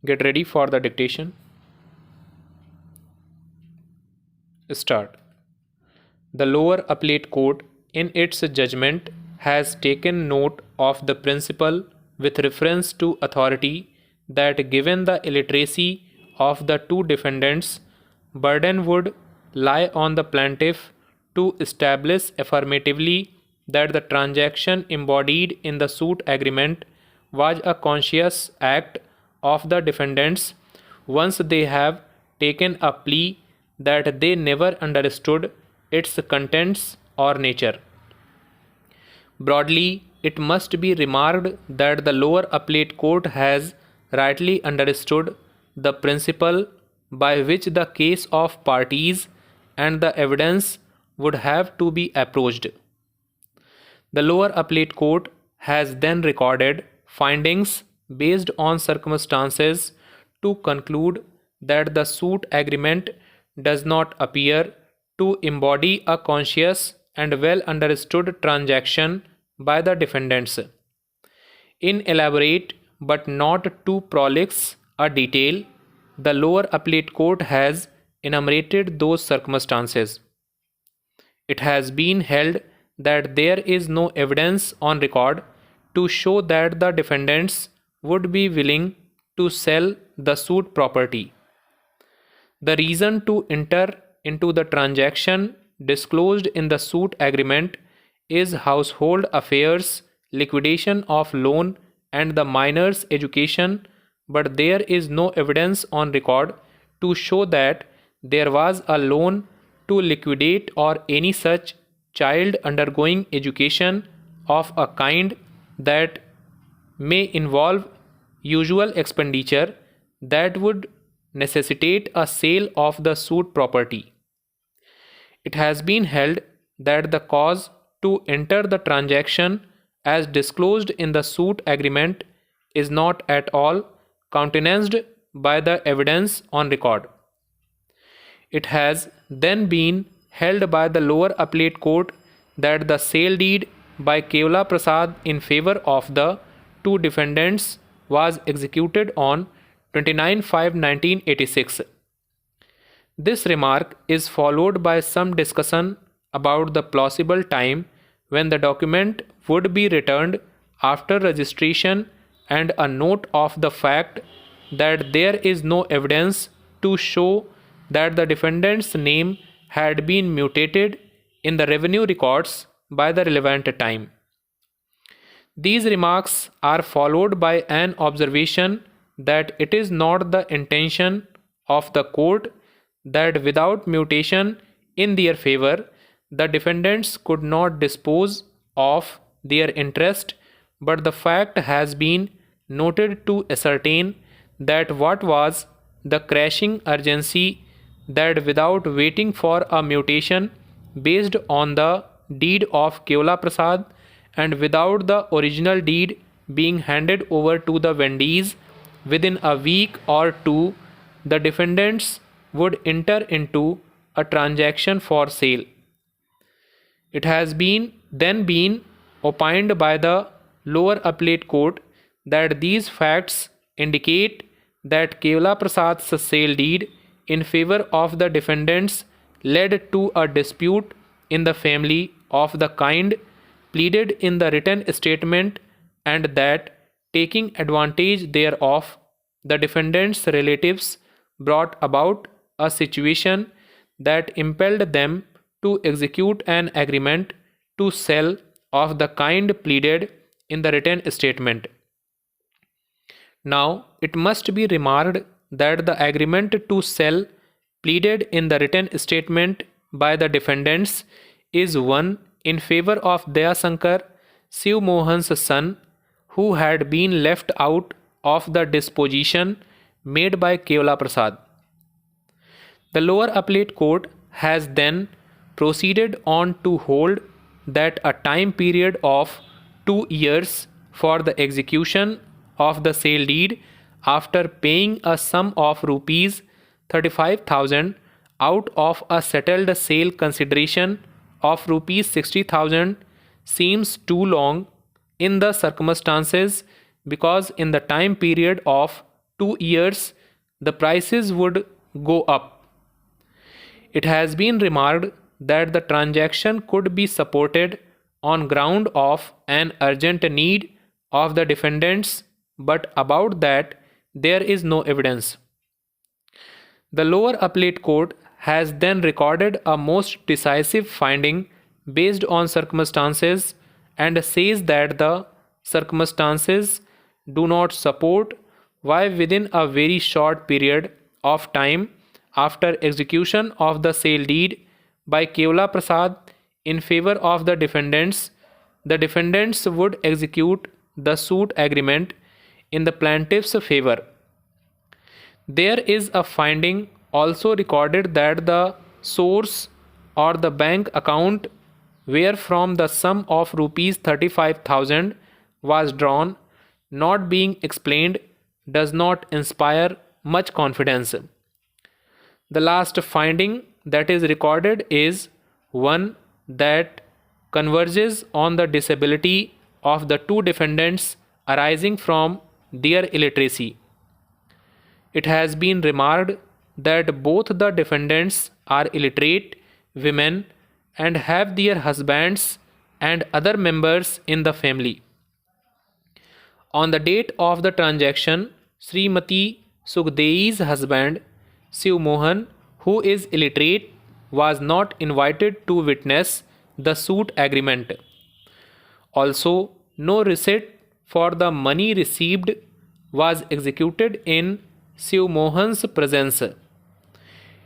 Get ready for the dictation. Start. The lower appellate court, in its judgment, has taken note of the principle with reference to authority that given the illiteracy of the two defendants, burden would lie on the plaintiff to establish affirmatively that the transaction embodied in the suit agreement was a conscious act of the defendants once they have taken a plea that they never understood its contents or nature. Broadly, it must be remarked that the lower appellate court has rightly understood the principle by which the case of parties and the evidence would have to be approached. The lower appellate court has then recorded findings based on circumstances to conclude that the suit agreement does not appear to embody a conscious and well understood transaction by the defendants. In elaborate but not too prolix a detail, the lower appellate court has enumerated those circumstances. It has been held that there is no evidence on record to show that the defendants would be willing to sell the suit property. The reason to enter into the transaction disclosed in the suit agreement is household affairs, liquidation of loan, and the minor's education, but there is no evidence on record to show that there was a loan to liquidate or any such child undergoing education of a kind that may involve usual expenditure that would necessitate a sale of the suit property. It has been held that the cause to enter the transaction as disclosed in the suit agreement is not at all countenanced by the evidence on record. It has then been held by the lower appellate court that the sale deed by Kevla Prasad in favor of the two defendants was executed on 29/5/1986. This remark is followed by some discussion about the plausible time when the document would be returned after registration and a note of the fact that there is no evidence to show that the defendant's name had been mutated in the revenue records by the relevant time. These remarks are followed by an observation that it is not the intention of the court that without mutation in their favor, the defendants could not dispose of their interest, but the fact has been noted to ascertain that what was the crashing urgency that without waiting for a mutation based on the deed of Kevla Prasad and without the original deed being handed over to the vendees within a week or two, the defendants would enter into a transaction for sale. It has then been opined by the lower appellate court that these facts indicate that Kevla Prasad's sale deed in favor of the defendants led to a dispute in the family of the kind pleaded in the written statement, and that taking advantage thereof, the defendants' relatives brought about a situation that impelled them to execute an agreement to sell of the kind pleaded in the written statement. Now, it must be remarked that the agreement to sell pleaded in the written statement by the defendants is one in favor of Dayasankar, Shiv Mohan's son, who had been left out of the disposition made by Kevla Prasad. The lower appellate court has then proceeded on to hold that a time period of 2 years for the execution of the sale deed after paying a sum of rupees 35,000 out of a settled sale consideration of rupees 60,000 seems too long in the circumstances, because in the time period of 2 years, the prices would go up. It has been remarked that the transaction could be supported on ground of an urgent need of the defendants, but about that there is no evidence. The lower appellate court has then recorded a most decisive finding based on circumstances and says that the circumstances do not support why within a very short period of time after execution of the sale deed by Kevala Prasad in favor of the defendants would execute the suit agreement in the plaintiff's favor. There is a finding also recorded that the source or the bank account wherefrom the sum of rupees 35,000 was drawn, not being explained, does not inspire much confidence. The last finding that is recorded is one that converges on the disability of the two defendants arising from their illiteracy. It has been remarked that both the defendants are illiterate women and have their husbands and other members in the family. On the date of the transaction, Srimati Sukhdei's husband, Shiv Mohan, who is illiterate, was not invited to witness the suit agreement. Also, no receipt for the money received was executed in Shiv Mohan's presence.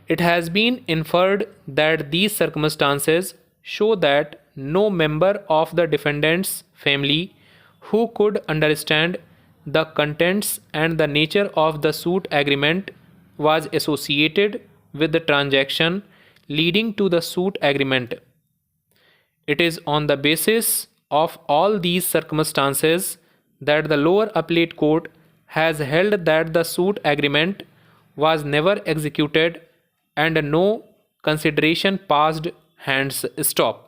It has been inferred that these circumstances show that no member of the defendant's family who could understand the contents and the nature of the suit agreement was associated with the transaction leading to the suit agreement. It is on the basis of all these circumstances that the lower appellate court has held that the suit agreement was never executed and no consideration passed. Hands stop.